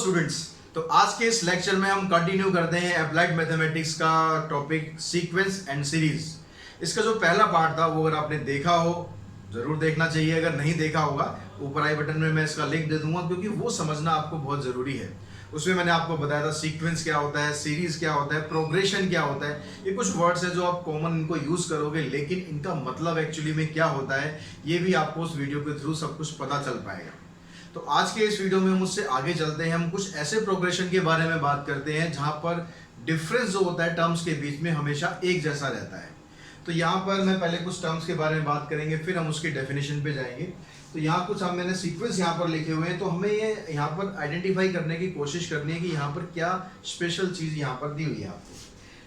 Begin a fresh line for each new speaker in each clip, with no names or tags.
Students, तो आज के इस लेक्चर में हम कंटिन्यू करते हैं अप्लाइड मैथमेटिक्स का टॉपिक सीक्वेंस एंड सीरीज। इसका जो पहला पार्ट था वो अगर आपने देखा हो जरूर देखना चाहिए, अगर नहीं देखा होगा ऊपर आई बटन में मैं इसका लिंक दे दूंगा, क्योंकि वो समझना आपको बहुत जरूरी है। उसमें मैंने आपको बताया था सीक्वेंस क्या होता है, सीरीज क्या होता है, प्रोग्रेशन क्या होता है। ये कुछ वर्ड्स है जो आप कॉमन इनको यूज करोगे, लेकिन इनका मतलब एक्चुअली में क्या होता है ये भी आपको उस वीडियो के थ्रू सब कुछ पता चल पाएगा। तो आज के इस वीडियो में हम उससे आगे चलते हैं। हम कुछ ऐसे प्रोग्रेशन के बारे में बात करते हैं जहां पर डिफरेंस जो होता है टर्म्स के बीच में हमेशा एक जैसा रहता है। तो यहाँ पर मैं पहले कुछ टर्म्स के बारे में बात करेंगे, फिर हम उसकी डेफिनेशन पे जाएंगे। तो यहाँ कुछ हम मैंने सीक्वेंस यहाँ पर लिखे हुए हैं, तो हमें ये यहाँ पर आइडेंटिफाई करने की कोशिश करनी है कि यहाँ पर क्या स्पेशल चीज यहाँ पर दी हुई है आपको।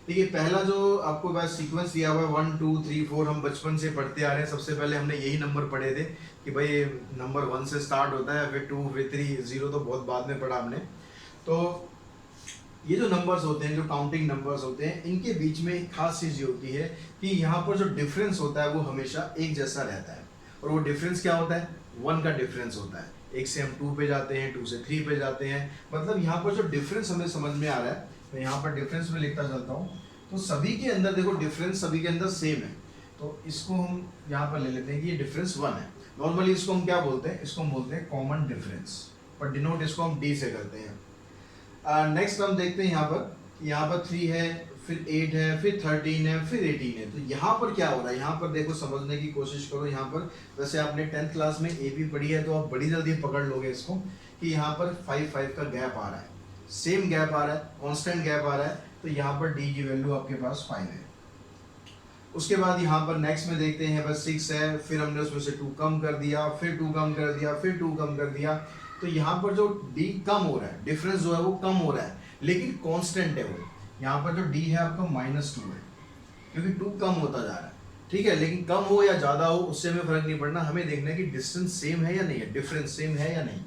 देखिए पहला जो आपको बस सीक्वेंस दिया हुआ है 1 2 3 4, हम बचपन से पढ़ते आ रहे हैं। सबसे पहले हमने यही नंबर पढ़े थे कि भाई नंबर 1 से स्टार्ट होता है, फिर 2 फिर 3, 0 तो बहुत बाद में पढ़ा हमने। तो ये जो नंबर्स होते हैं, जो काउंटिंग नंबर्स होते हैं, इनके बीच में एक खास चीज़ ये होती है कि यहाँ पर जो डिफरेंस होता है वो हमेशा एक जैसा रहता है। और वो डिफरेंस क्या होता है? 1 का डिफरेंस होता है। 1 से हम 2 पे जाते हैं, 2 से 3 पे जाते हैं। मतलब यहाँ पर जो डिफरेंस हमें समझ में आ रहा है, मैं यहाँ पर डिफरेंस में लिखता चलता हूँ। तो सभी के अंदर देखो डिफरेंस सभी के अंदर सेम है। तो इसको हम यहाँ पर ले लेते हैं कि ये डिफरेंस 1 है। नॉर्मली इसको हम क्या बोलते हैं? इसको हम बोलते हैं कॉमन डिफरेंस, पर डिनोट इसको हम डी से करते हैं। नेक्स्ट हम देखते हैं यहाँ पर 3 है, फिर 8 है, फिर 13 है, फिर 18 है। तो यहाँ पर क्या हो रहा है? यहाँ पर देखो, समझने की कोशिश करो। यहाँ पर वैसे आपने 10th क्लास में एपी पढ़ी है तो आप बड़ी जल्दी पकड़ लोगे इसको कि यहाँ पर 5 का गैप आ रहा है, सेम गैप आ रहा है, कांस्टेंट गैप आ रहा है। तो यहाँ पर डी की वैल्यू आपके पास 5 है। उसके बाद यहाँ पर नेक्स्ट में देखते हैं बस 6 है, फिर हमने उसमें से 2 कम कर दिया, फिर 2 कम कर दिया, फिर 2 कम कर दिया। तो यहाँ पर जो डी कम हो रहा है, डिफरेंस जो है वो कम हो रहा है, लेकिन कांस्टेंट है वो। यहाँ पर जो डी है आपका -2 है, क्योंकि 2 कम होता जा रहा है। ठीक है, लेकिन कम हो या ज्यादा हो उससे हमें फर्क नहीं पड़ना, हमें देखना है कि डिस्टेंस सेम है या नहीं है, डिफरेंस सेम है या नहीं।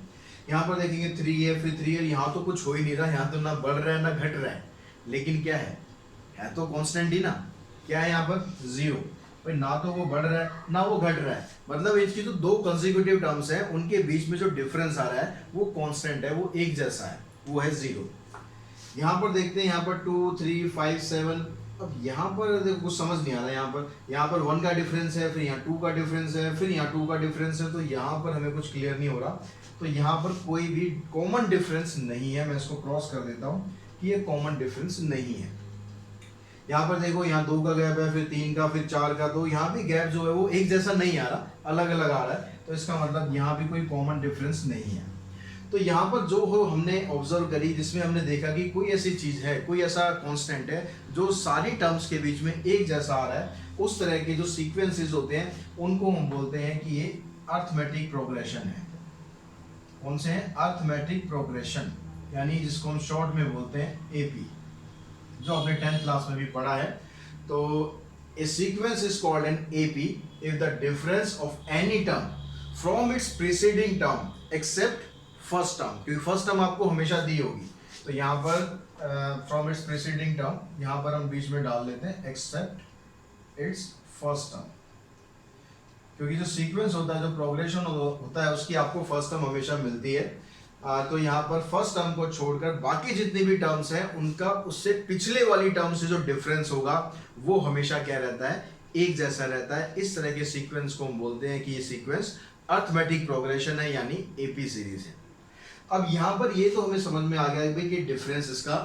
यहाँ पर देखेंगे 3 है, फिर 3 है, यहाँ तो कुछ हो ही नहीं रहा, यहाँ तो ना बढ़ रहा है ना घट रहा है, लेकिन क्या है तो कांस्टेंट ही ना। क्या है यहाँ पर? 0। भाई ना तो वो बढ़ रहा है ना वो घट रहा है, मतलब इसकी जो 2 कंसेक्यूटिव टर्म्स हैं उनके बीच में जो डिफरेंस आ रहा है वो कांस्टेंट है, वो एक जैसा है, वो है 0। यहाँ पर देखते हैं, यहाँ पर 2 3 5 7। अब यहाँ पर देखो कुछ समझ नहीं आ रहा है। यहाँ पर 1 का डिफरेंस है, फिर यहाँ 2 का डिफरेंस है, फिर यहाँ 2 का डिफरेंस है। तो यहाँ पर हमें कुछ क्लियर नहीं हो रहा। तो यहाँ पर कोई भी कॉमन डिफरेंस नहीं है। मैं इसको क्रॉस कर देता हूँ कि ये कॉमन डिफरेंस नहीं है। यहाँ पर देखो, यहाँ 2 का गैप है, फिर 3 का, फिर 4 का। तो यहाँ भी गैप जो है वो एक जैसा नहीं आ रहा, अलग अलग आ रहा है। तो इसका मतलब यहाँ भी कोई कॉमन डिफरेंस नहीं है। तो यहाँ पर जो हो हमने ऑब्जर्व करी, जिसमें हमने देखा कि कोई ऐसी चीज है, कोई ऐसा कांस्टेंट है जो सारी टर्म्स के बीच में एक जैसा आ रहा है, उस तरह के जो सीक्वेंसेस होते हैं उनको हम बोलते हैं कि ये अरिथमेटिक प्रोग्रेशन है। कौन से हैं? अरिथमेटिक प्रोग्रेशन, यानी जिसको हम शॉर्ट में बोलते हैं एपी, जो आपने 10th क्लास में भी पढ़ा है। तो a sequence is called an AP if the difference of any term from its preceding term except first term, क्योंकि फर्स्ट टर्म आपको हमेशा दी होगी। तो यहाँ पर फ्रॉम इट्स प्रीसीडिंग टर्म, यहाँ पर हम बीच में डाल लेते हैं एक्सेप्ट इट्स फर्स्ट टर्म, क्योंकि जो सीक्वेंस होता है, जो प्रोग्रेशन होता है, उसकी आपको फर्स्ट टर्म हमेशा मिलती है। तो यहाँ पर फर्स्ट टर्म को छोड़कर बाकी जितनी भी टर्म्स हैं उनका उससे पिछले वाली टर्म से जो डिफरेंस होगा वो हमेशा क्या रहता है? एक जैसा रहता है। इस तरह के सीक्वेंस को हम बोलते हैं कि ये सीक्वेंस अरिथमेटिक प्रोग्रेशन है, यानी एपी सीरीज है। अब यहाँ पर ये तो हमें समझ में आ गया है कि डिफरेंस इसका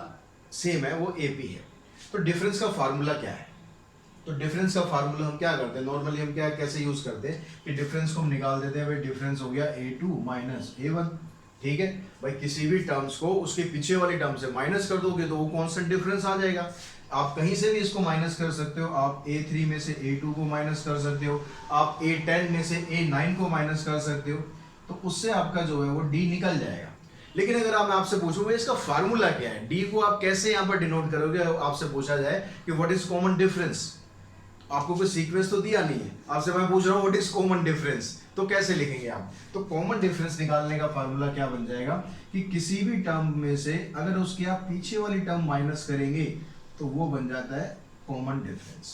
सेम है, वो एपी है। तो डिफरेंस का फार्मूला क्या है? तो डिफरेंस का फार्मूला हम क्या करते हैं? नॉर्मली हम क्या कैसे यूज करते हैं कि डिफरेंस को हम निकाल देते हैं। भाई डिफरेंस हो गया a2 माइनस a1। ठीक है भाई, किसी भी टर्म्स को उसके पीछे वाली टर्म से माइनस कर दोगे तो वो कांस्टेंट डिफरेंस आ जाएगा। आप कहीं से भी इसको माइनस कर सकते हो। आप a3 में से a2 को माइनस कर सकते हो, आप a10 में से a9 को माइनस कर सकते हो। तो उससे आपका जो है वो d निकल जाएगा। लेकिन अगर मैं आपसे पूछूंगा इसका फार्मूला क्या है, d को आप कैसे यहाँ पर डिनोट करोगे? आपसे पूछा जाए कि व्हाट इज कॉमन डिफरेंस, आपको कोई सीक्वेंस तो दिया नहीं है, आपसे मैं पूछ रहा हूँ व्हाट इज कॉमन डिफरेंस, तो कैसे लिखेंगे आप? तो कॉमन डिफरेंस निकालने का फार्मूला क्या बन जाएगा कि किसी भी टर्म में से अगर उसकी आप पीछे वाली टर्म माइनस करेंगे तो वो बन जाता है कॉमन डिफरेंस।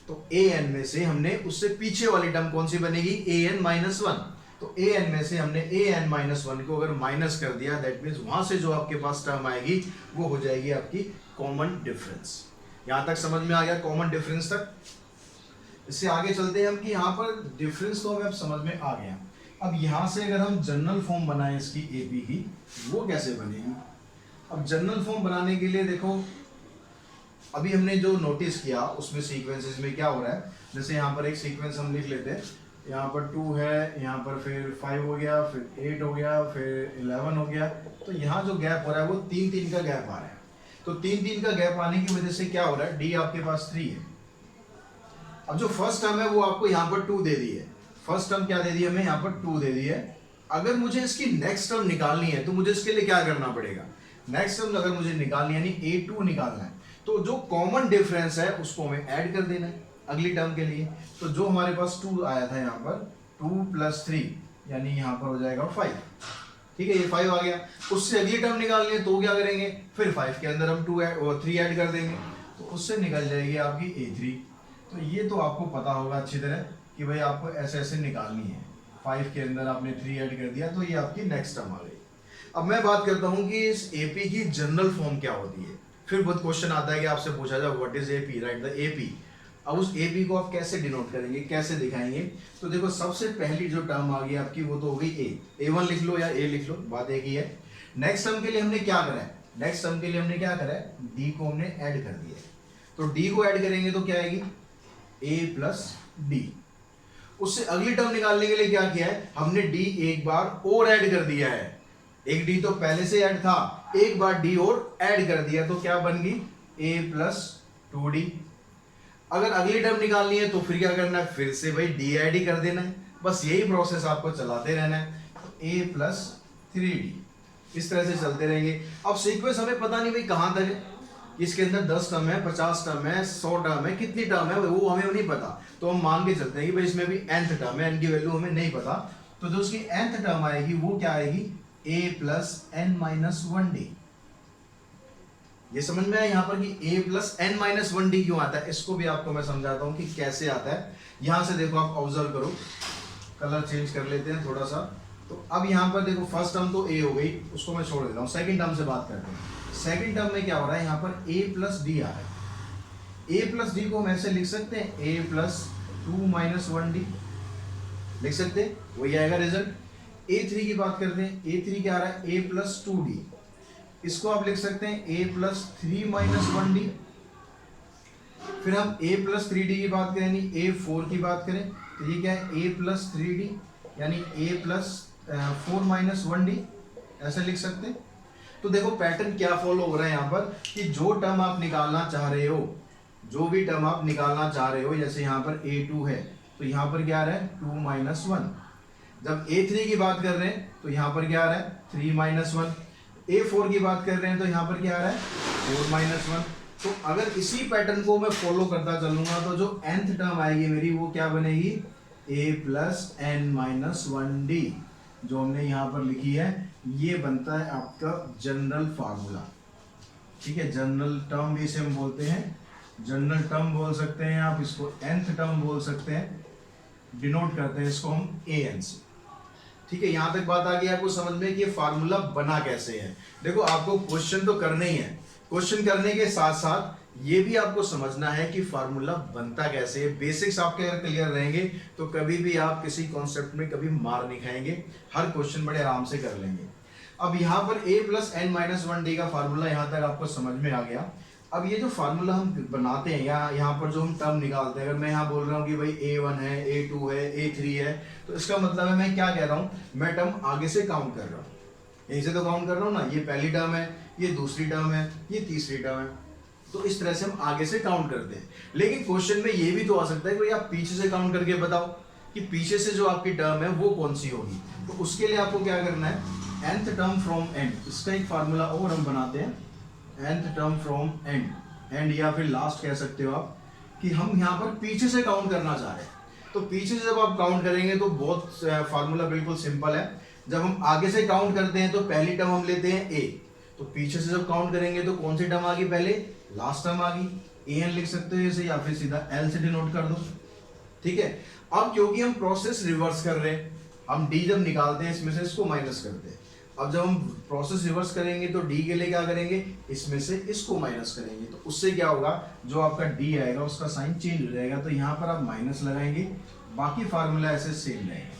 तो an में से हमने उससे पीछे वाली टर्म कौन सी बनेगी? an -1। तो ए एन में से हमने ए एन माइनस वन को अगर माइनस कर दिया, दैट मीन्स वहां से जो आपके पास टर्म आएगी वो हो जाएगी आपकी कॉमन डिफरेंस। यहां तक समझ में आ गया कॉमन डिफरेंस तक। इससे आगे चलते हैं हम कि यहाँ पर डिफरेंस तो हमें अब समझ में आ गया। अब यहाँ से अगर हम जनरल फॉर्म बनाएं इसकी एपी की, वो कैसे बनेगी? अब जनरल फॉर्म बनाने के लिए देखो, अभी हमने जो नोटिस किया उसमें सीक्वेंसेस में क्या हो रहा है, जैसे यहाँ पर एक सीक्वेंस हम लिख लेते हैं, यहाँ पर 2 है, यहाँ पर फिर 5 हो गया, फिर 8 हो गया, फिर 11 हो गया। तो यहाँ जो गैप हो रहा है वो 3-3 का गैप आ रहा है। तो 3-3 का गैप आने की वजह से क्या हो रहा है, डी आपके पास 3 है। अब जो फर्स्ट टर्म है वो आपको यहाँ पर 2 दे दी है। फर्स्ट टर्म क्या दे दी हमें, यहाँ पर 2 दे दी है। अगर मुझे इसकी नेक्स्ट टर्म निकालनी है तो मुझे इसके लिए क्या करना पड़ेगा, नेक्स्ट टर्म अगर मुझे निकालनी है यानी A2 निकालना है, तो जो कॉमन डिफरेंस है उसको हमें ऐड कर देना है अगली टर्म के लिए। तो जो हमारे पास 2 आया था यहाँ पर 2 + 3 यानी यहाँ पर हो जाएगा 5। ठीक है, ये 5 आ गया। उससे अगली टर्म निकालनी है तो क्या करेंगे, फिर 5 के अंदर हम 3 ऐड कर देंगे, तो उससे निकल जाएगी आपकी A3। तो ये तो आपको पता होगा अच्छी तरह कि भाई आपको ऐसे ऐसे निकालनी है। 5 के अंदर आपने 3 ऐड कर दिया तो ये आपकी नेक्स्ट टर्म आ गई। अब मैं बात करता हूँ कि इस एपी की जनरल फॉर्म क्या होती है। फिर बहुत क्वेश्चन आता है कि आपसे पूछा जाए what is AP, right the AP. अब उस एपी को आप कैसे डिनोट करेंगे, कैसे दिखाएंगे? तो देखो सबसे पहली जो टर्म आ गई आपकी वो तो हो गई A1 लिख लो या A लिख लो, बात एक ही है। नेक्स्ट टर्म के लिए हमने क्या करा है, नेक्स्ट टर्म के लिए हमने क्या करा है, डी को हमने ऐड कर दिया है। तो डी को ऐड करेंगे तो क्या आएगी, A + D। उससे अगली टर्म निकालने के लिए क्या किया है, हमने डी एक बार और ऐड कर दिया है। एक डी तो पहले से ऐड था, एक बार डी और ऐड कर दिया तो क्या बन गई, A + 2D। अगर अगली टर्म निकालनी है तो फिर क्या करना है, फिर से भाई डी ऐड ही कर देना है। बस यही प्रोसेस आपको चलाते रहना है। तो A + 3D इस तरह से चलते रहेंगे। अब सीक्वेंस हमें पता नहीं भाई कहाँ तक है, इसके अंदर 10 टर्म है, 50 टर्म है, 100 टर्म है, कितनी टर्म है वो हमें नहीं पता। तो हम मान के चलते हैं कि भाई इसमें भी nth टर्म है, n की वैल्यू हमें नहीं पता। तो जो उसकी nth टर्म आएगी वो क्या आएगी, A + n - 1D। ये समझ में आया यहाँ पर कि A + n - 1D क्यों आता है, इसको भी आपको मैं समझाता हूँ कि कैसे आता है। यहाँ से देखो आप ऑब्जर्व करो, कलर चेंज कर लेते हैं थोड़ा सा। तो अब यहाँ पर देखो फर्स्ट टर्म तो A हो गई, उसको मैं छोड़ देता हूँ। सेकंड टर्म से बात करते हैं। सेकंड टर्म में क्या हो रहा है, यहाँ पर A + D आ रहा है। A + D को हम ऐसे लिख सकते हैं, A + 2 - 1D लिख सकते हैं, वही आएगा रिजल्ट। A3 की बात करते हैं, A3 क्या आ रहा है, A + 2D। इसको आप लिख सकते हैं A + 3 - 1D। फिर हम A + 3D की बात करें, यानी A4 की बात करें तो ये क्या है, A + 3D यानी A + 4 - 1D ऐसे लिख सकते हैं। तो देखो पैटर्न क्या फॉलो हो रहा है यहाँ पर कि जो टर्म आप निकालना चाह रहे हो, जो भी टर्म आप निकालना चाह रहे हो, जैसे यहाँ पर A2 है तो यहाँ पर क्या आ रहा है 2 - 1। जब A3 की बात कर रहे हैं तो यहाँ पर क्या आ रहा है 3 - 1। A4 की बात कर रहे हैं तो यहाँ पर क्या आ रहा है 4 - 1। तो अगर इसी पैटर्न को मैं फॉलो करता चलूंगा तो जो nth टर्म आएगी मेरी वो क्या बनेगी, A + n - 1D जो हमने यहाँ पर लिखी है, ये बनता है आपका जनरल फार्मूला। ठीक है, जनरल टर्म भी इसे हम बोलते हैं, जनरल टर्म बोल सकते हैं आप इसको, nth टर्म बोल सकते हैं, डिनोट करते हैं इसको हम AN से। ठीक है, यहां तक बात आ गई आपको समझ में कि ये फार्मूला बना कैसे है। देखो आपको क्वेश्चन तो करने ही है, क्वेश्चन करने के साथ साथ ये भी आपको समझना है कि फार्मूला बनता कैसे है। बेसिक्स आपके अगर क्लियर रहेंगे तो कभी भी आप किसी कॉन्सेप्ट में कभी मार नहीं खाएंगे, हर क्वेश्चन बड़े आराम से कर लेंगे। अब यहाँ पर A + n - 1D का फार्मूला यहाँ तक आपको समझ में आ गया। अब ये जो फार्मूला हम बनाते हैं या यहाँ पर जो हम टर्म निकालते हैं, अगर मैं यहाँ बोल रहा हूँ कि भाई A1 है, A2 है, A3 है, तो इसका मतलब है मैं क्या कह रहा हूँ, मैं टर्म आगे से काउंट कर रहा हूँ, यहीं से तो काउंट कर रहा हूँ ना। ये पहली टर्म है, ये दूसरी टर्म है, ये तीसरी टर्म है, तो इस तरह से हम आगे से काउंट करते हैं। लेकिन क्वेश्चन में ये भी तो आ सकता है कि आप पीछे से काउंट करके बताओ कि पीछे से जो आपकी टर्म है वो कौन सी होगी। तो उसके लिए आपको क्या करना है, nth टर्म फ्रॉम एंड, इसका एक फार्मूला और हम बनाते हैं, nth टर्म फ्रॉम एंड या फिर लास्ट कह सकते हो आप, कि हम यहाँ पर पीछे से काउंट करना चाह रहे हैं। तो पीछे से जब आप काउंट करेंगे तो बहुत फार्मूला बिल्कुल सिंपल है। जब हम आगे से काउंट करते हैं तो पहली टर्म हम लेते हैं A, तो पीछे से जब काउंट करेंगे तो कौन सी टर्म आ गई, पहले लास्ट टर्म आ गई, AN लिख सकते हो इसे, या फिर सीधा L से डिनोट कर दो। ठीक है, अब क्योंकि हम प्रोसेस रिवर्स कर रहे हैं, हम डी जब निकालते हैं इसमें से इसको माइनस करते हैं। अब जब हम प्रोसेस रिवर्स करेंगे तो डी के लिए क्या करेंगे, इसमें से इसको माइनस करेंगे, तो उससे क्या होगा, जो आपका डी आएगा उसका साइन चेंज हो जाएगा, तो यहाँ पर आप माइनस लगाएंगे, बाकी फार्मूला ऐसे सेम रहेगा।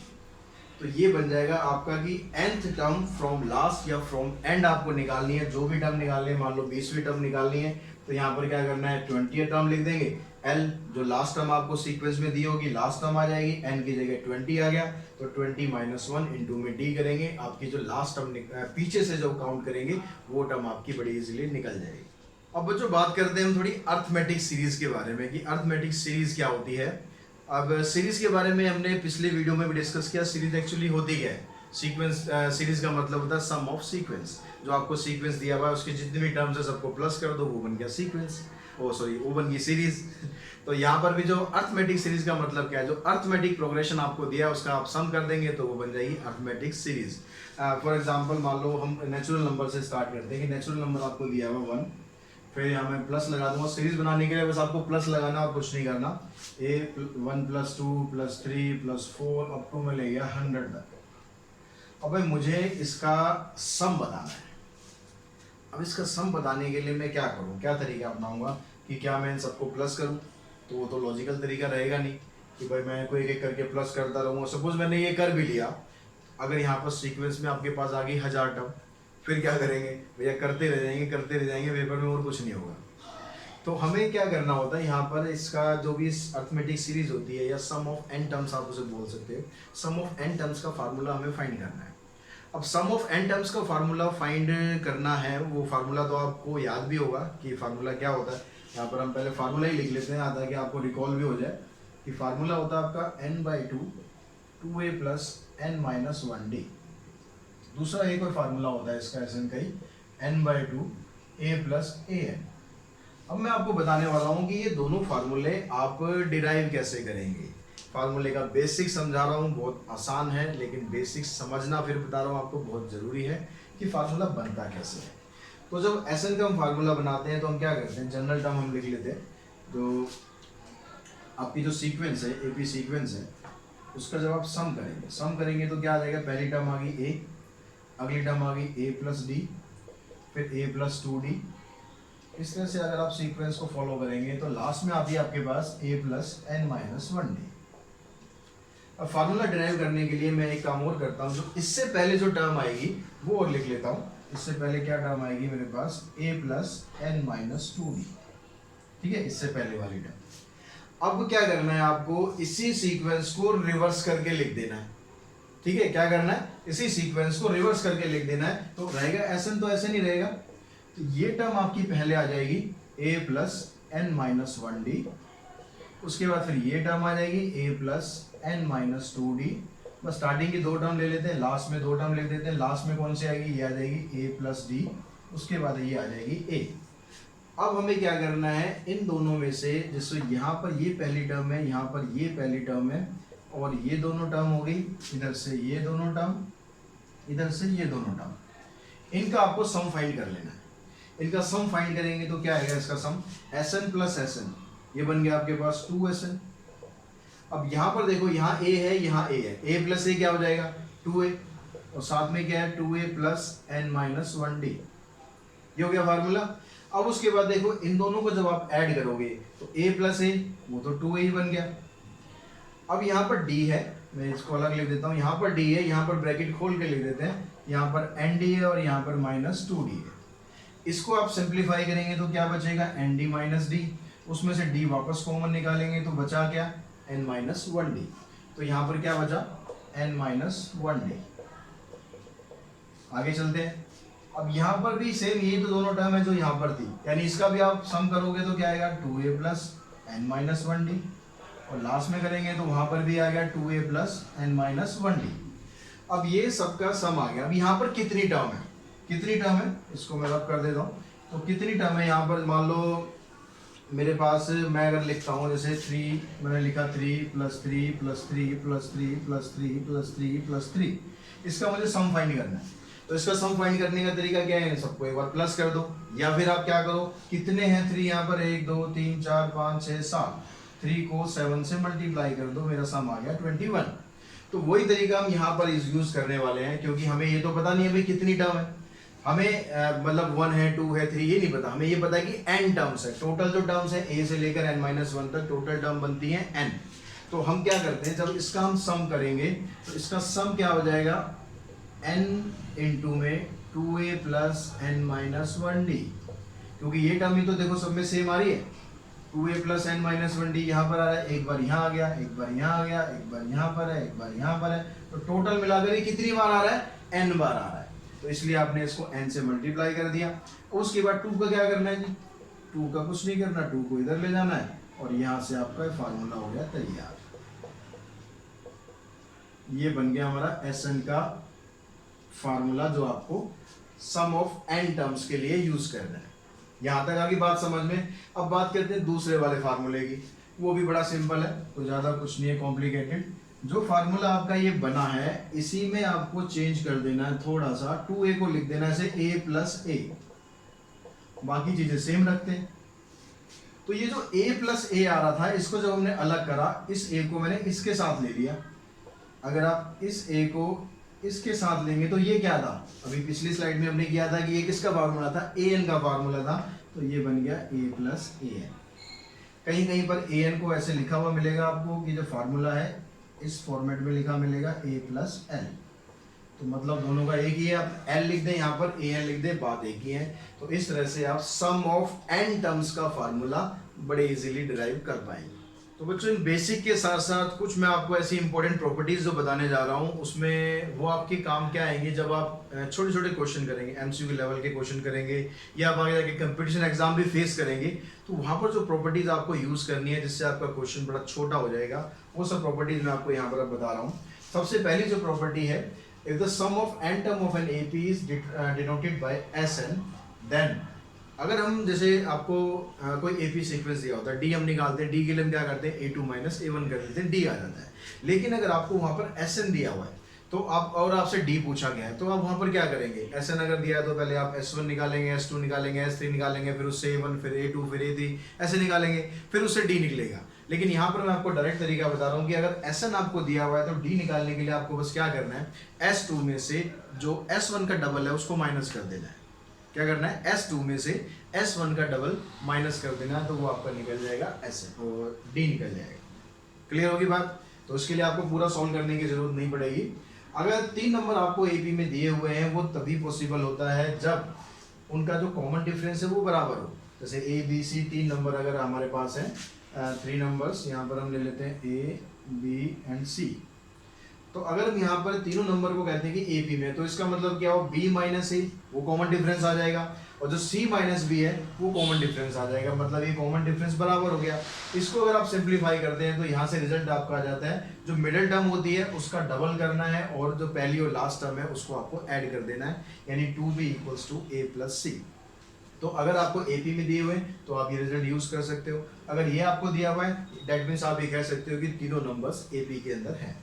तो ये बन जाएगा आपका कि nth टर्म फ्रॉम लास्ट या फ्रॉम एंड आपको निकालनी है, जो भी टर्म निकालनी है, मान लो 20वीं टर्म निकालनी है, तो यहाँ पर क्या करना है, 20th टर्म लिख देंगे। L जो लास्ट टर्म आपको सीक्वेंस में दी होगी लास्ट टर्म आ जाएगी, n की जगह 20 आ गया, तो 20 - 1 इंटू में d करेंगे, आपकी जो लास्ट टर्म पीछे से जो काउंट करेंगे वो टर्म आपकी बड़ी इजीली निकल जाएगी। अब बच्चों बात करते हैं हम थोड़ी अर्थमेटिक सीरीज के बारे में कि अर्थमेटिक सीरीज क्या होती है। अब सीरीज के बारे में हमने पिछले वीडियो में भी डिस्कस किया, सीरीज एक्चुअली होती क्या है। सीक्वेंस सीरीज का मतलब होता है सम ऑफ सीक्वेंस, जो आपको सीक्वेंस दिया हुआ है उसके जितने भी टर्म्स है सबको प्लस कर दो, वो बन गया सीक्वेंस, वो बन गई सीरीज। तो यहाँ पर भी जो अर्थमेटिक सीरीज का मतलब क्या है, जो अर्थमेटिक प्रोग्रेशन आपको दिया है उसका आप सम कर देंगे तो वो बन जाएगी अर्थमेटिक सीरीज। फॉर एग्जांपल मान लो हम नेचुरल नंबर से स्टार्ट करते हैं कि नेचुरल नंबर आपको दिया हुआ 1, फिर यहाँ मैं प्लस लगा दूंगा। सीरीज बनाने के लिए बस आपको प्लस लगाना और कुछ नहीं करना। 1 + 2 + 3 + 4 अप टू में ले गया 100 तक। अब भाई मुझे इसका सम बताना है। अब इसका सम बताने के लिए मैं क्या करूँ, क्या तरीका अपनाऊंगा कि क्या मैं इन सबको प्लस करूँ, तो वो तो लॉजिकल तरीका रहेगा नहीं कि भाई मैं कोई एक एक करके प्लस करता रहूँगा। सपोज मैंने ये कर भी लिया, अगर यहाँ पर सीक्वेंस में आपके पास आ गई 1000 टर्म, फिर क्या करेंगे भैया, करते रह जाएंगे, पेपर में और कुछ नहीं होगा। तो हमें क्या करना होता है, यहाँ पर इसका जो भी अर्थमेटिक सीरीज होती है या सम ऑफ n टर्म्स आप उसे बोल सकते हो, सम ऑफ n टर्म्स का फार्मूला हमें फाइंड करना है। अब सम ऑफ n टर्म्स का फार्मूला फाइंड करना है, वो फार्मूला तो आपको याद भी होगा कि फार्मूला क्या होता है। यहाँ पर हम पहले फार्मूला ही लिख लेते हैं ताकि आपको रिकॉल भी हो जाए कि फार्मूला होता है आपका n/2 2a + n - 1d। दूसरा एक और फार्मूला होता है इसका ऐसे का ही, n/2 a + an। अब मैं आपको बताने वाला हूँ कि ये दोनों फार्मूले आप डिराइव कैसे करेंगे। फार्मूले का बेसिक समझा रहा हूँ, बहुत आसान है, लेकिन बेसिक समझना फिर बता रहा हूँ आपको बहुत ज़रूरी है कि फार्मूला बनता कैसे है। तो जब एसएन का हम फार्मूला बनाते हैं तो हम क्या करते हैं, जनरल टर्म हम लिख लेते हैं। तो आपकी जो सीक्वेंस है, एपी सीक्वेंस है, उसका जब आप सम करेंगे तो क्या आ जाएगा, पहली टर्म आ गई ए, अगली टर्म आ गई a + d, फिर a + 2d। इस तरह से अगर आप सीक्वेंस को फॉलो करेंगे तो लास्ट में आती है आपके पास a + n - 1d। अब फार्मूला डिराइव करने के लिए मैं एक काम और करता हूँ, जो इससे पहले जो टर्म आएगी वो और लिख लेता हूँ। इससे पहले क्या टर्म आएगी मेरे पास, a + n - 2d, ठीक है, इससे पहले वाली टर्म। अब क्या करना है आपको, इसी सीक्वेंस को रिवर्स करके लिख देना है, ठीक है। क्या करना है, इसी सीक्वेंस को रिवर्स करके लिख देना है। तो रहेगा एसएन, तो ऐसे नहीं रहेगा, तो ये टर्म आपकी पहले आ जाएगी a + n - 1d, उसके बाद फिर ये टर्म आ जाएगी a + n - 2d। बस स्टार्टिंग की दो टर्म ले लेते हैं, लास्ट में दो टर्म लिख देते हैं। लास्ट में कौन सी आएगी, ये आ जाएगी a + d, उसके बाद ये आ जाएगी a। अब हमें क्या करना है, इन दोनों में से जैसे यहाँ पर ये पहली टर्म है, यहाँ पर ये पहली टर्म है, और ये दोनों टर्म हो गई, इधर से ये दोनों टर्म, इधर से ये दोनों टर्म, इनका आपको सम फाइंड कर लेना है। इनका सम फाइंड करेंगे तो क्या आएगा, इसका सम Sn + Sn, ये बन गया आपके पास 2Sn। अब यहाँ पर देखो, यहाँ a है, यहाँ a है, a + a क्या हो जाएगा 2a, और साथ में क्या है 2a + n - 1d, ये हो गया फार्मूला। अब उसके बाद देखो इन दोनों को जब आप ऐड करोगे तो a + a, वो तो 2a ही बन गया। अब यहाँ पर d है, मैं इसको अलग लिख देता हूँ, यहाँ पर d है, यहाँ पर ब्रैकेट खोल के लिख देते हैं, यहाँ पर nd है और यहाँ पर -2d है। इसको आप सिंप्लीफाई करेंगे तो क्या बचेगा, nd - d, उसमें से d वापस कॉमन निकालेंगे तो बचा क्या, n - 1d। तो यहाँ पर क्या बचा, n - 1d। आगे चलते हैं। अब यहाँ पर भी सेम यही तो दोनों टर्म है जो यहाँ पर थी, यानी इसका भी आप सम करोगे तो क्या आएगा 2a + n - 1d, और लास्ट में करेंगे तो वहां पर भी आ गया 2a + n - 1d। अब ये सबका सम आ गया। अब यहाँ पर कितनी टर्म है, इसको मैं रब कर देता हूँ। तो कितनी टर्म है यहाँ पर, मान लो मेरे पास, मैं अगर लिखता हूँ जैसे 3, मैंने लिखा 3 + 3 + 3 + 3 + 3 + 3 + 3, इसका मुझे सम फाइंड करना है। तो इसका सम फाइंड करने का तरीका क्या है, सबको एक बार प्लस कर दो, या फिर आप क्या करो, कितने हैं 3 यहाँ पर, 1 2 3 4 5 6 7, 3 को 7 से मल्टीप्लाई कर दो, मेरा सम आ गया 21। तो वही तरीका हम यहाँ पर यूज करने वाले हैं, क्योंकि हमें ये तो पता नहीं है भाई कितनी टर्म है, हमें मतलब 1 है 2 है 3 ये नहीं पता, हमें ये पता है कि n टर्म्स है, टोटल जो टर्म्स है a से लेकर n-1 तक टोटल टर्म बनती है n। तो हम क्या करते हैं, जब इसका हम सम करेंगे तो इसका सम क्या हो जाएगा, n इंटू में 2a प्लस n-1d, क्योंकि ये टर्म ही तो देखो सब में सेम आ रही है, 2a प्लस n-1d यहाँ पर आ रहा है, एक बार यहाँ आ गया, एक बार यहाँ आ गया, एक बार यहाँ पर है, एक बार यहाँ पर है, तो टोटल मिलाकर ये कितनी बार आ रहा है, n बार आ रहा है। तो इसलिए आपने इसको n से मल्टीप्लाई कर दिया। उसके बाद 2 का क्या करना है जी, 2 का कुछ नहीं करना, 2 को इधर ले जाना है और यहाँ से आपका फार्मूला हो गया तैयार। ये बन गया हमारा Sn का फार्मूला जो आपको सम ऑफ n टर्म्स के लिए यूज करना है। यहां तक आगे बात समझ में। अब बात करते हैं दूसरे वाले फार्मूले की, वो भी बड़ा सिंपल है, तो ज्यादा कुछ नहीं है कॉम्प्लिकेटेड। जो फार्मूला आपका ये बना है इसी में आपको चेंज कर देना है थोड़ा सा, 2a को लिख देना है ऐसे a प्लस a, बाकी चीजें सेम रखते हैं। तो ये जो a प्लस a आ रहा था, इसको जब हमने अलग करा, इस a को मैंने इसके साथ ले लिया। अगर आप इस a को इसके साथ लेंगे तो ये क्या था, अभी पिछली स्लाइड में हमने किया था कि ये किसका फार्मूला था, an का फार्मूला था, तो ये बन गया a प्लस an। कहीं कहीं पर an को ऐसे लिखा हुआ मिलेगा आपको कि जो फार्मूला है इस फॉर्मेट में लिखा मिलेगा a प्लस l, तो मतलब दोनों का एक ही है। आप l लिख दें यहाँ पर, an लिख दें, बात एक ही है। तो इस तरह से आप सम ऑफ n टर्म्स का फार्मूला बड़े इजीली डिराइव कर पाएंगे। तो बच्चों इन बेसिक के साथ साथ कुछ मैं आपको ऐसी इंपॉर्टेंट प्रॉपर्टीज जो बताने जा रहा हूँ, उसमें वो आपके काम क्या आएंगे जब आप छोटे छोटे क्वेश्चन करेंगे, एमसीक्यू लेवल के क्वेश्चन करेंगे या आप आगे जाके कंपटीशन एग्जाम भी फेस करेंगे, तो वहाँ पर जो प्रॉपर्टीज आपको यूज करनी है जिससे आपका क्वेश्चन बड़ा छोटा हो जाएगा, वो सब प्रॉपर्टीज मैं आपको यहाँ पर बता रहा हूँ। सबसे पहली जो प्रॉपर्टी है, if the sum of n term of an AP is denoted by Sn, then अगर हम जैसे आपको कोई एपी सीक्वेंस दिया होता है, डी हम निकालते हैं, डी के लिए हम क्या करते हैं, a2 माइनस a1 कर देते हैं, डी आ जाता है। लेकिन अगर आपको वहां पर Sn दिया हुआ है तो आप और आपसे डी पूछा गया है, तो आप वहां पर क्या करेंगे, Sn अगर दिया है तो पहले आप S1 निकालेंगे, S2 निकालेंगे, S3 निकालेंगे, फिर उससे a1, फिर a2, फिर a3 ऐसे निकालेंगे, फिर उससे डी निकलेगा। लेकिन यहाँ पर मैं आपको डायरेक्ट तरीका बता रहा हूँ कि अगर Sn आपको दिया हुआ है तो डी निकालने के लिए आपको बस क्या करना है, S2 में से जो S1 का डबल है उसको माइनस कर देना है। क्या करना है, S2 में से S1 का डबल माइनस कर देना है, तो वो आपका निकल जाएगा Sn और D निकल जाएगा। क्लियर होगी बात। तो उसके लिए आपको पूरा सॉल्व करने की जरूरत नहीं पड़ेगी। अगर 3 नंबर आपको AP में दिए हुए हैं वो तभी पॉसिबल होता है जब उनका जो कॉमन डिफरेंस है वो बराबर हो। जैसे A B C 3 नंबर अगर हमारे पास है, 3 नंबर्स यहाँ पर हम ले लेते हैं A B एंड C। तो अगर हम यहाँ पर तीनों नंबर को कहते हैं कि AP में, तो इसका मतलब क्या हो, B माइनस A वो कॉमन डिफरेंस आ जाएगा, और जो C माइनस B है वो कॉमन डिफरेंस आ जाएगा, मतलब ये कॉमन डिफरेंस बराबर हो गया। इसको अगर आप सिंप्लीफाई करते हैं तो यहाँ से रिजल्ट आपका आ जाता है, जो मिडिल टर्म होती है उसका डबल करना है और जो पहली और लास्ट टर्म है उसको आपको ऐड कर देना है, यानी 2B equals to A plus C। तो अगर आपको AP में दिए हुए हैं तो आप ये रिजल्ट यूज कर सकते हो। अगर ये आपको दिया हुआ है दैट मीन्स आप ये कह सकते हो कि तीनों नंबर्स AP के अंदर हैं।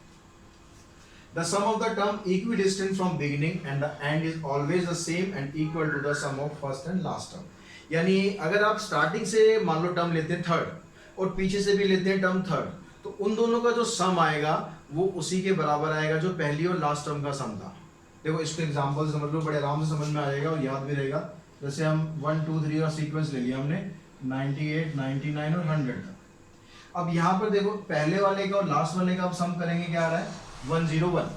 The sum of the term equidistant from beginning and the end is always the same and equal to the sum of first and last term। यानी अगर आप स्टार्टिंग से मान लो टर्म लेते हैं थर्ड और पीछे से भी लेते हैं टर्म थर्ड, तो उन दोनों का जो सम आएगा वो उसी के बराबर आएगा जो पहली और लास्ट टर्म का सम था। देखो इसको एग्जांपल समझ लो, बड़े आराम से समझ में आ जाएगा और याद भी रहेगा। जैसे हम 1 2 3 और सीक्वेंस ले लिया हमने 98 99 और 100 तक। अब यहाँ पर देखो पहले वाले का और लास्ट वाले का आप सम करेंगे, क्या आ रहा है 101।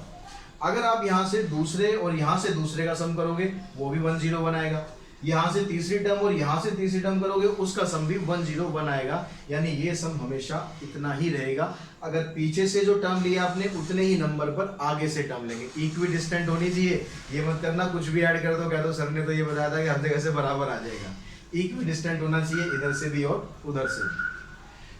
अगर आप यहाँ से दूसरे और यहाँ से दूसरे का सम करोगे वो भी 101 आएगा, यहाँ से तीसरी टर्म और यहाँ से तीसरी टर्म करोगे उसका सम भी 101 आएगा, यानी ये सम हमेशा इतना ही रहेगा। अगर पीछे से जो टर्म लिया आपने उतने ही नंबर पर आगे से टर्म लेंगे। इक्वी डिस्टेंट होनी चाहिए, ये मत करना कुछ भी ऐड कर दो, कह दो सर ने तो ये बताया था कि हर जगह से बराबर आ जाएगा। इक्वी डिस्टेंट होना चाहिए इधर से भी और उधर से भी।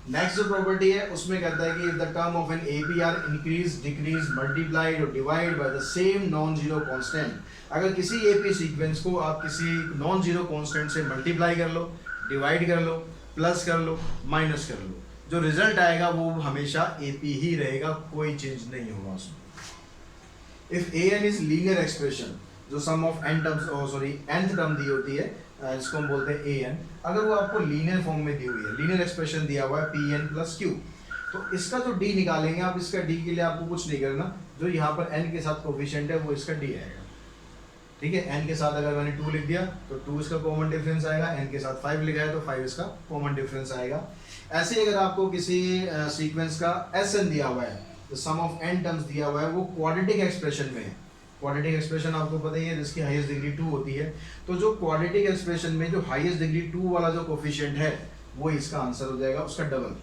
नेक्स्ट जो प्रॉपर्टी है उसमें कहता है कि if the term of an AP are increase decrease multiplied और divide by the same non zero constant, अगर किसी एपी सीक्वेंस को आप किसी नॉन जीरो कांस्टेंट से मल्टीप्लाई कर लो, डिवाइड कर लो, प्लस कर लो, माइनस कर लो, जो रिजल्ट आएगा वो हमेशा एपी ही रहेगा, कोई चेंज नहीं होगा उसमें। If a n is linear expression, जो sum of n terms nth term दी होती है जिसको हम बोलते हैं an, अगर वो आपको लीनियर फॉर्म में दी हुई है, लीनियर एक्सप्रेशन दिया हुआ है pn प्लस q, तो इसका जो d निकालेंगे आप, इसका d के लिए आपको कुछ नहीं करना, जो यहाँ पर n के साथ कोफिशिएंट है वो इसका d आएगा। ठीक है, n के साथ अगर मैंने 2 लिख दिया तो 2 इसका कॉमन डिफरेंस आएगा, n के साथ 5 लिखा है तो 5 इसका कॉमन डिफरेंस आएगा। ऐसे ही अगर आपको किसी सीक्वेंस का Sn दिया हुआ है, तो सम ऑफ n टर्म्स दिया हुआ है, वो क्वाड्रेटिक एक्सप्रेशन में है। क्वाड्रेटिक एक्सप्रेशन आपको पता ही है जिसकी हाईएस्ट डिग्री 2 होती है। तो जो क्वाड्रेटिक एक्सप्रेशन में जो हाईएस्ट डिग्री 2 वाला जो कोफिशिएंट है वो इसका आंसर हो जाएगा, उसका डबल।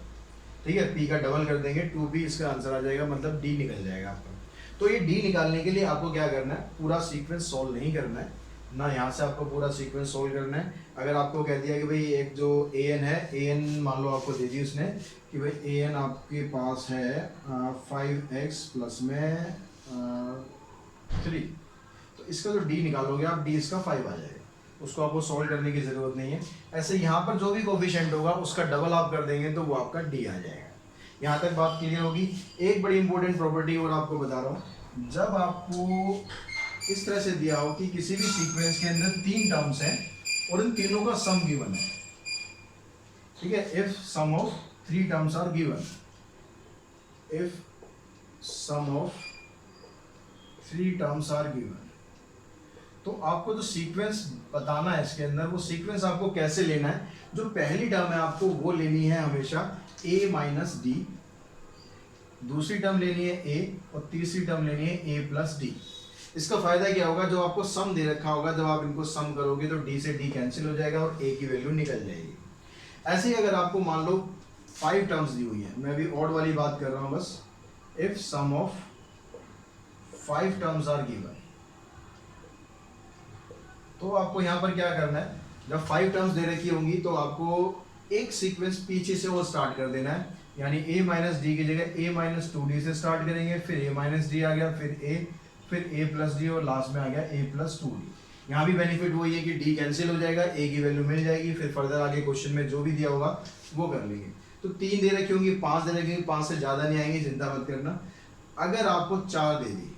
ठीक है, p का डबल कर देंगे 2p, इसका आंसर आ जाएगा, मतलब d निकल जाएगा आपका। तो ये d निकालने के लिए आपको क्या करना है, पूरा सीक्वेंस सॉल्व नहीं करना है ना, यहाँ से आपको पूरा सीक्वेंस सॉल्व करना है। अगर आपको कह दिया कि भाई एक जो an है, an मान लो आपको दे दी उसने कि भाई an आपके पास है 5x प्लस में 3, तो इसका जो d निकालोगे आप, d इसका 5 आ जाएगा, उसको आपको सॉल्व करने की ज़रूरत नहीं है। ऐसे यहाँ पर जो भी कोफिशिएंट होगा उसका डबल आप कर देंगे तो वो आपका d आ जाएगा। यहाँ तक बात क्लियर होगी। एक बड़ी इंपॉर्टेंट प्रॉपर्टी और आपको बता रहा हूँ, जब आपको इस तरह से दिया हो कि किसी भी सीक्वेंस के अंदर 3 टर्म्स हैं और इन तीनों का सम गिवन है, ठीक है, if sum of 3 terms are given, if sum of 3 terms are given, तो आपको जो सीक्वेंस बताना है इसके अंदर, वो सीक्वेंस आपको कैसे लेना है, जो पहली टर्म है आपको वो लेनी है हमेशा a माइनस डी, दूसरी टर्म लेनी है a और तीसरी टर्म लेनी है a प्लस डी। इसका फायदा क्या होगा, जो आपको सम दे रखा होगा, जब आप इनको सम करोगे तो d से d कैंसिल हो जाएगा और a की वैल्यू निकल जाएगी। ऐसे ही अगर आपको मान लो 5 टर्म्स दी हुई है, मैं अभी ऑड वाली बात कर रहा हूँ बस, if sum of 5 terms are given, तो आपको यहाँ पर क्या करना है, जब 5 टर्म्स दे रखी होंगी तो आपको एक सीक्वेंस पीछे से वो स्टार्ट कर देना है, यानी a माइनस डी की जगह a माइनस 2d से स्टार्ट करेंगे, फिर a माइनस डी आ गया, फिर a प्लस डी और लास्ट में आ गया a प्लस 2d। यहाँ भी बेनिफिट वही है कि d कैंसिल हो जाएगा, a की वैल्यू मिल जाएगी, फिर फर्दर आगे क्वेश्चन में जो भी दिया होगा वो कर लेंगे। तो 3 दे रखी होंगी, 5 दे रखी होंगी, 5 से ज़्यादा नहीं आएंगी, चिंता मत करना। अगर आपको 4 दे दी,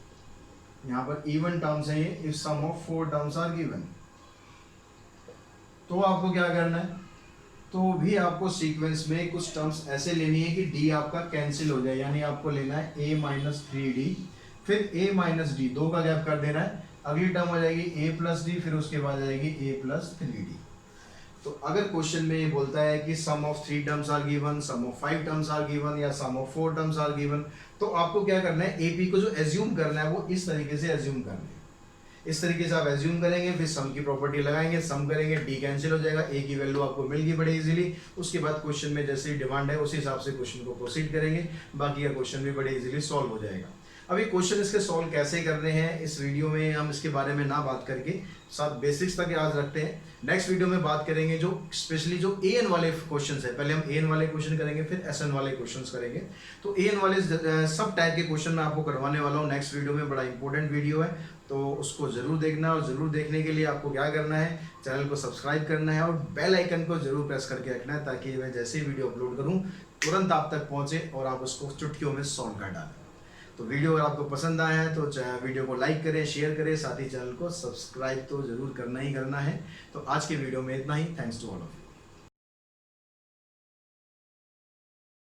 यहाँ पर इवन टर्म्स है ये, if sum of 4 terms are given, तो आपको क्या करना है, तो भी आपको सीक्वेंस में कुछ टर्म्स ऐसे लेनी है कि d आपका कैंसिल हो जाए, यानी आपको लेना है a माइनस 3d, फिर a माइनस डी, 2 का गैप कर देना है, अगली टर्म हो जाएगी a प्लस डी, फिर उसके बाद आ जाएगी a प्लस 3d। तो अगर क्वेश्चन में ये बोलता है कि sum of 3 terms are given, sum of 5 terms are given या sum of 4 terms are given, तो आपको क्या करना है, AP को जो एज्यूम करना है वो इस तरीके से एज्यूम करना है। इस तरीके से आप एज्यूम करेंगे, फिर सम की प्रॉपर्टी लगाएंगे, सम करेंगे, d कैंसिल हो जाएगा, a की वैल्यू आपको मिल गई बड़े इजीली। उसके बाद क्वेश्चन में जैसे ही डिमांड है उसी हिसाब से क्वेश्चन को प्रोसीड करेंगे, बाकी का क्वेश्चन भी बड़े इजीली सॉल्व हो जाएगा। अभी क्वेश्चन इसके सॉल्व कैसे करने हैं इस वीडियो में हम इसके बारे में ना बात करके साथ बेसिक्स तक याद रखते हैं। नेक्स्ट वीडियो में बात करेंगे जो स्पेशली जो an वाले क्वेश्चंस है, पहले हम an वाले क्वेश्चन करेंगे, फिर sn वाले क्वेश्चंस करेंगे। तो an वाले सब टाइप के क्वेश्चन मैं आपको करवाने वाला हूँ नेक्स्ट वीडियो में, बड़ा इंपॉर्टेंट वीडियो है, तो उसको जरूर देखना। और जरूर देखने के लिए आपको क्या करना है, चैनल को सब्सक्राइब करना है और बेल आइकन को जरूर प्रेस करके रखना है, ताकि मैं जैसे ही वीडियो अपलोड करूँ तुरंत आप तक पहुँचे और आप उसको चुटकियों में सॉल्व कर डालें। तो वीडियो अगर आपको पसंद आया है तो वीडियो को लाइक करें, शेयर करें, साथ ही चैनल को सब्सक्राइब तो जरूर करना ही करना है। तो आज के वीडियो में इतना ही। Thanks to all of you.